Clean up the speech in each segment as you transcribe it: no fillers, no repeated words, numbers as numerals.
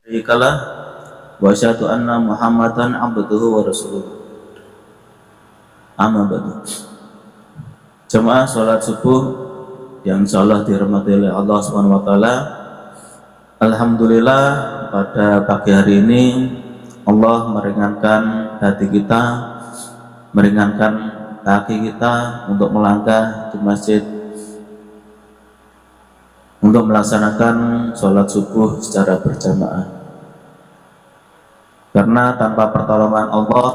syarikalah wa asyhadu anna Muhammadan abduhu wa rasuluh. Amma ba'du. Jemaah salat subuh yang insyaallah dirahmati oleh Allah Subhanahu wa taala. Alhamdulillah pada pagi hari ini Allah meringankan hati kita, meringankan kaki kita untuk melangkah di masjid untuk melaksanakan sholat subuh secara berjamaah. Karena tanpa pertolongan Allah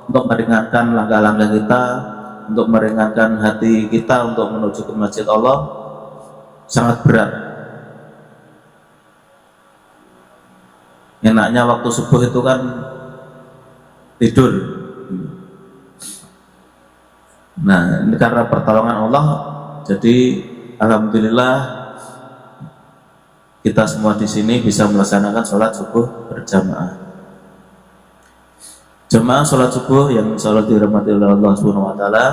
untuk meringankan langkah-langkah kita, untuk meringankan hati kita untuk menuju ke masjid Allah sangat berat. Enaknya waktu subuh itu kan tidur. Nah, ini karena pertolongan Allah, jadi alhamdulillah kita semua di sini bisa melaksanakan sholat subuh berjamaah. Jemaah sholat subuh yang insyaallah dirahmati oleh Allah Subhanahu wa taala.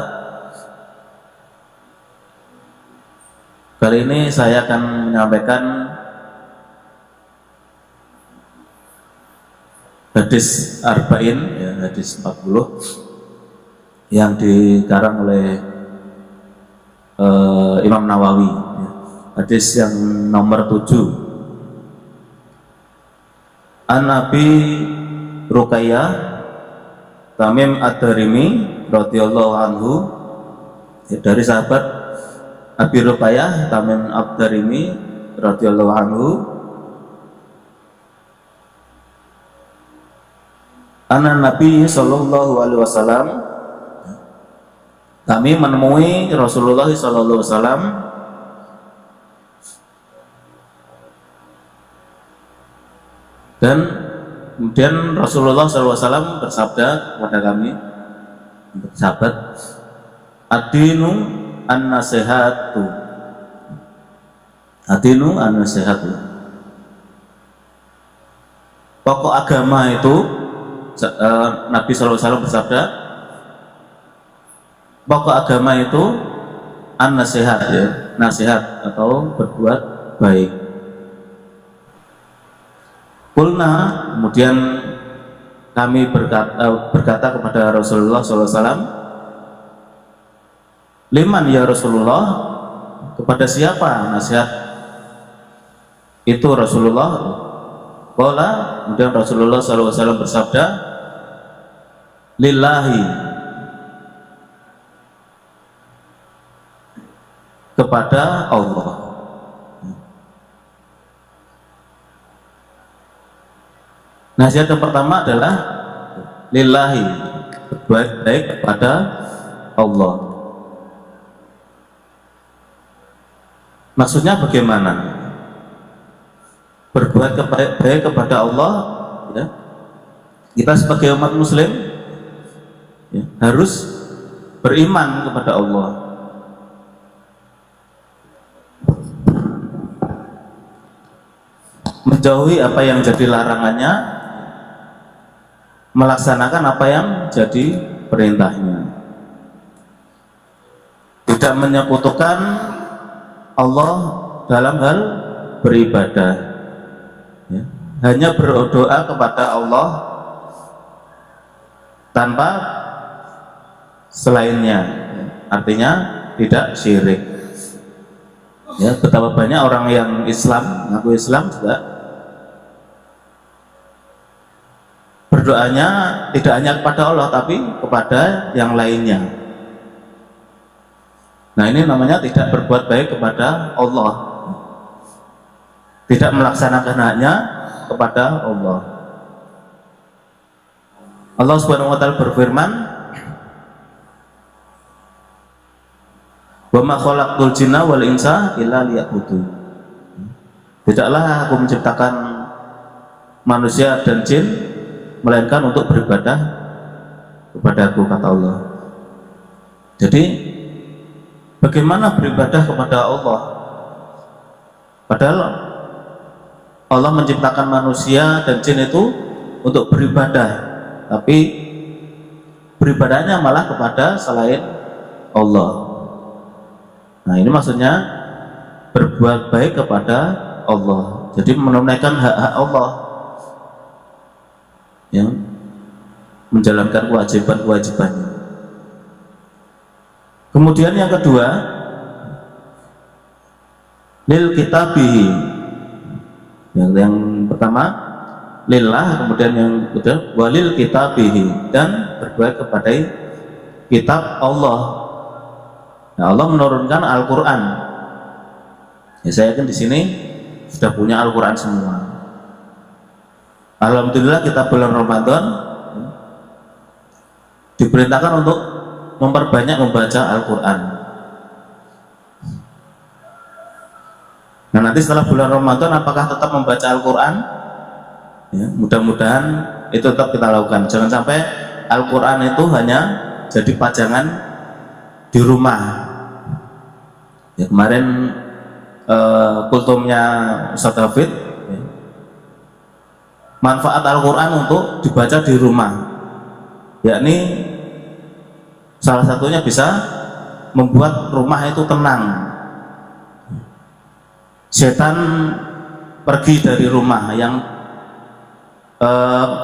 Kali ini saya akan menyampaikan hadis Arba'in, ya, hadis 40 yang dikarang oleh Imam Nawawi, ya. Hadis yang nomor 7. An Abi Ruqayyah Tamim Ad-Darimi radhiyallahu anhu, ya, dari sahabat Abi Ruqayyah Tamim Ad-Darimi radhiyallahu anhu, anna Nabi sallallahu alaihi wasallam, kami menemui Rasulullah sallallahu alaihi wasallam dan kemudian Rasulullah SAW bersabda kepada kami, sahabat, ad-dinu an-nasihatu, ad-dinu an-nasihatu. Pokok agama itu, Nabi SAW bersabda, pokok agama itu an-nasihat, ya, nasihat atau berbuat baik. Kulna, kemudian kami berkata kepada Rasulullah SAW, liman ya Rasulullah, kepada siapa nasihat itu Rasulullah? Qala, kemudian Rasulullah SAW bersabda, lillahi, kepada Allah. Nasihat yang pertama adalah lillahi, berbuat baik kepada Allah. Maksudnya bagaimana? Berbuat baik kepada Allah, ya. Kita sebagai umat muslim, ya, harus beriman kepada Allah. Menjauhi apa yang jadi larangannya, melaksanakan apa yang jadi perintahnya. Tidak menyekutukan Allah dalam hal beribadah, ya. Hanya berdoa kepada Allah tanpa selainnya, ya. Artinya tidak syirik, ya. Betapa banyak orang yang Islam, mengaku Islam juga berdoanya tidak hanya kepada Allah tapi kepada yang lainnya. Nah, ini namanya tidak berbuat baik kepada Allah, tidak melaksanakan haknya kepada Allah. Allah Subhanahu wa taala berfirman, wa ma khalaqtul jinna wal insa illa liya'budun. Tidaklah aku menciptakan manusia dan jin melainkan untuk beribadah kepadaku, kata Allah. Jadi bagaimana beribadah kepada Allah? Padahal Allah menciptakan manusia dan jin itu untuk beribadah, tapi beribadahnya malah kepada selain Allah. Nah, ini maksudnya berbuat baik kepada Allah. Jadi menunaikan hak-hak Allah. yang menjalankan kewajiban-kewajibannya. Kemudian yang kedua, lil kitabihi. Yang pertama lillah, kemudian yang kedua walil kitabihi, dan berbuat kepada kitab Allah. Nah, Allah menurunkan Al-Quran. Ya, saya yakin di sini sudah punya Al-Quran semua. Alhamdulillah kita bulan Ramadan diperintahkan untuk memperbanyak membaca Al-Quran. Nah, nanti setelah bulan Ramadan apakah tetap membaca Al-Quran? Ya, mudah-mudahan itu tetap kita lakukan. Jangan sampai Al-Quran itu hanya jadi pajangan di rumah. Ya, kemarin kultumnya Ustaz David, ya, manfaat Al-Quran untuk dibaca di rumah, yakni salah satunya bisa membuat rumah itu tenang. Setan pergi dari rumah, yang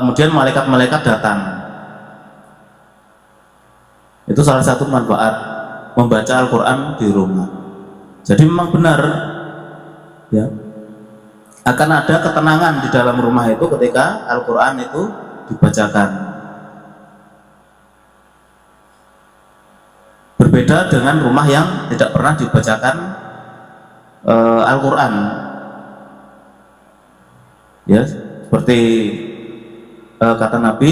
kemudian malaikat-malaikat datang. Itu salah satu manfaat membaca Al-Quran di rumah. Jadi memang benar, ya, akan ada ketenangan di dalam rumah itu ketika Al-Quran itu dibacakan. Berbeda dengan rumah yang tidak pernah dibacakan Al-Quran. Ya, seperti kata Nabi,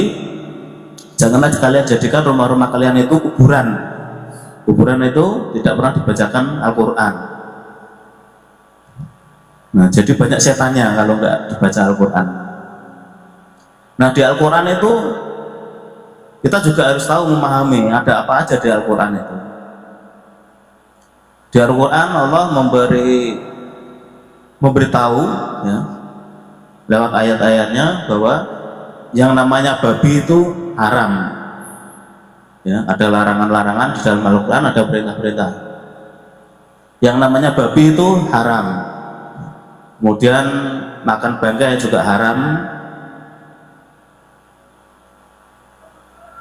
janganlah kalian jadikan rumah-rumah kalian itu kuburan. Kuburan itu tidak pernah dibacakan Al-Quran. Nah, jadi banyak setannya kalau nggak dibaca Al-Quran. Nah, di Al-Quran itu kita juga harus tahu memahami ada apa aja di Al-Quran itu. Di Al-Quran Allah memberitahu, ya, lewat ayat-ayatnya bahwa yang namanya babi itu haram. Ya, ada larangan-larangan di dalam Al-Quran, ada perintah-perintah. Yang namanya babi itu haram. Kemudian makan bangkai juga haram,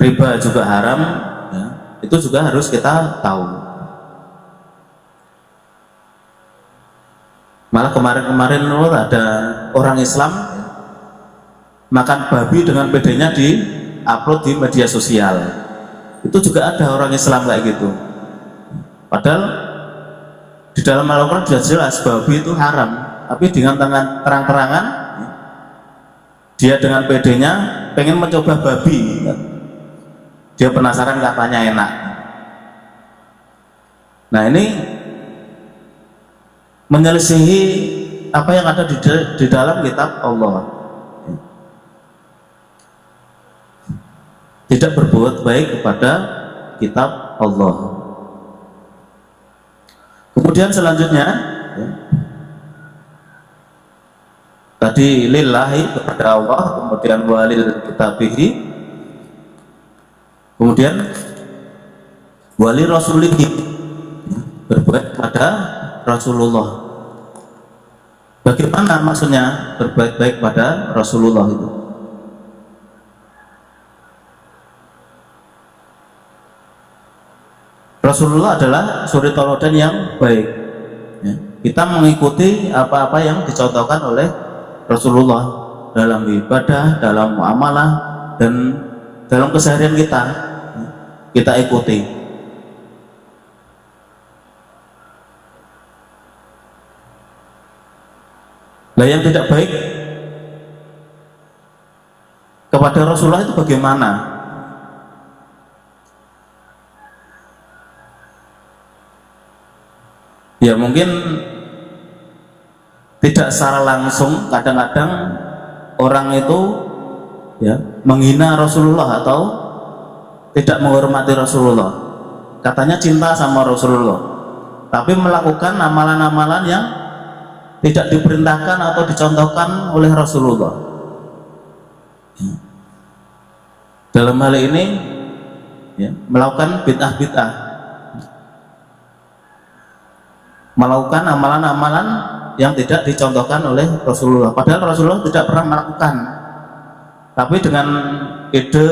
riba juga haram, ya, itu juga harus kita tahu. Malah kemarin-kemarin ada orang Islam, ya, makan babi dengan PD-nya di-upload di media sosial. Itu juga ada orang Islam kayak gitu. Padahal di dalam Al-Quran sudah jelas babi itu haram, tapi dengan terang-terangan dia dengan PD-nya pengen mencoba babi. Dia penasaran, katanya enak. Nah, ini menyelisihi apa yang ada di dalam kitab Allah. Tidak berbuat baik kepada kitab Allah. Kemudian selanjutnya, ya, tadi lillahi kepada Allah, kemudian walil kitabihi, kemudian wali rasulihi, berbuat kepada Rasulullah. Bagaimana maksudnya berbuat baik pada Rasulullah itu? Rasulullah adalah suri tauladan yang baik, ya. Kita mengikuti apa-apa yang dicontohkan oleh Rasulullah dalam ibadah, dalam muamalah, dan dalam keseharian kita, ya, kita ikuti. Nah, yang tidak baik kepada Rasulullah itu bagaimana? Ya, mungkin tidak secara langsung, kadang-kadang orang itu, ya, menghina Rasulullah atau tidak menghormati Rasulullah. Katanya cinta sama Rasulullah, tapi melakukan amalan-amalan yang tidak diperintahkan atau dicontohkan oleh Rasulullah. Ya. Dalam hal ini, ya, melakukan bid'ah-bid'ah, melakukan amalan-amalan yang tidak dicontohkan oleh Rasulullah, padahal Rasulullah tidak pernah melakukan. tapi dengan ide,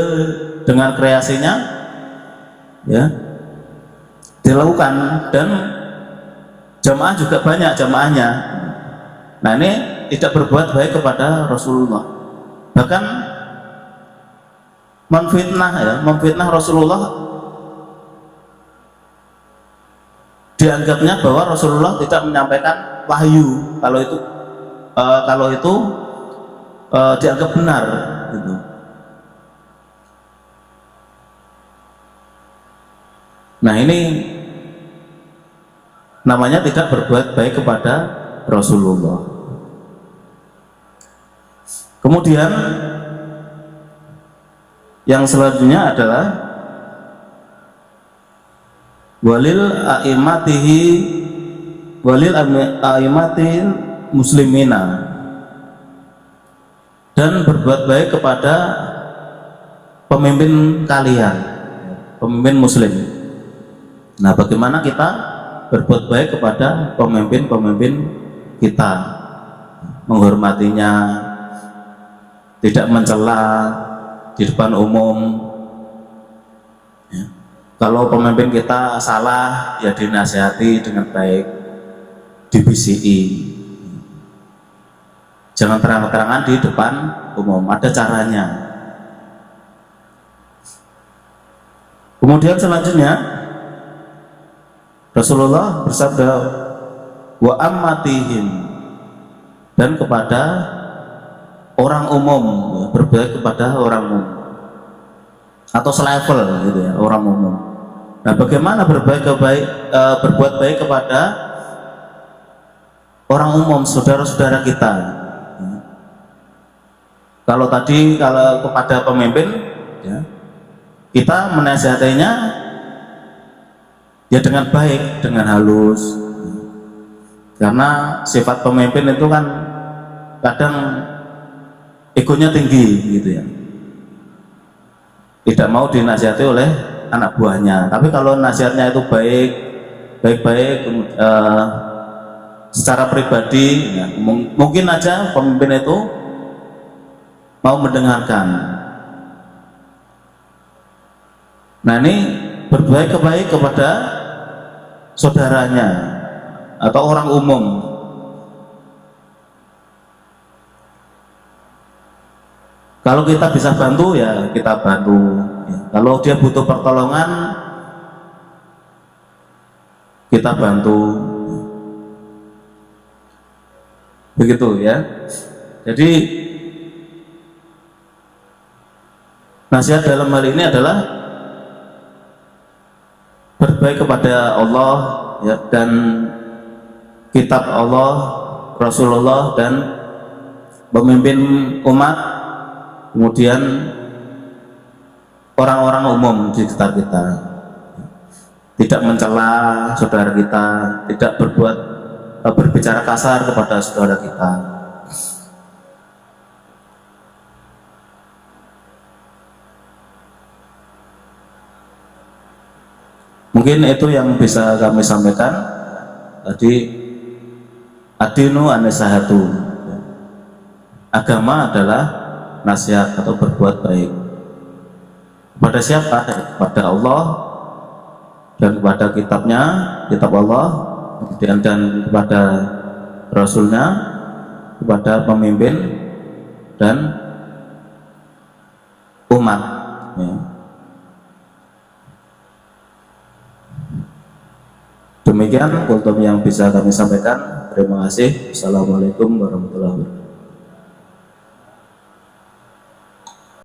dengan kreasinya ya dilakukan, dan jamaah juga banyak jamaahnya. Nah ini tidak berbuat baik kepada Rasulullah, bahkan memfitnah Rasulullah, dianggapnya bahwa Rasulullah tidak menyampaikan wahyu kalau itu dianggap benar gitu. Nah ini namanya tidak berbuat baik kepada Rasulullah. Kemudian yang selanjutnya adalah walil a'immatil muslimina, dan berbuat baik kepada pemimpin kalian, pemimpin muslim. Nah bagaimana kita berbuat baik kepada pemimpin-pemimpin kita, menghormatinya, tidak mencela di depan umum ya. Kalau pemimpin kita salah ya dinasihati dengan baik, dibisiki, jangan terang-terangan di depan umum, ada caranya. Kemudian selanjutnya Rasulullah bersabda wa ammatihim, dan kepada orang umum, ya, berbaik kepada orang umum atau selevel gitu ya, orang umum. Nah bagaimana berbuat baik kepada orang umum, saudara-saudara kita? Kalau tadi kalau kepada pemimpin ya, kita menasihatinya ya dengan baik, dengan halus, karena sifat pemimpin itu kan kadang egonya tinggi gitu ya, tidak mau dinasihati oleh anak buahnya. Tapi kalau nasihatnya itu baik-baik secara pribadi ya, mungkin aja pemimpin itu mau mendengarkan. Nah ini berbuat baik kepada saudaranya atau orang umum. Kalau kita bisa bantu ya kita bantu ya. Kalau dia butuh pertolongan kita bantu, begitu ya. Jadi nasihat dalam hal ini adalah berbaik kepada Allah ya, dan kitab Allah, Rasulullah, dan pemimpin umat, kemudian orang-orang umum di sekitar kita. Tidak mencela saudara kita, tidak berbicara kasar kepada saudara kita. Mungkin itu yang bisa kami sampaikan tadi. Adinu an-nasihatu, agama adalah nasihat atau berbuat baik. Kepada siapa? Kepada Allah dan kepada kitabnya, kitab Allah, kemudian dan kepada Rasulnya, kepada pemimpin dan umat ya. Demikian kultum yang bisa kami sampaikan. Terima kasih. Assalamualaikum warahmatullahi wabarakatuh.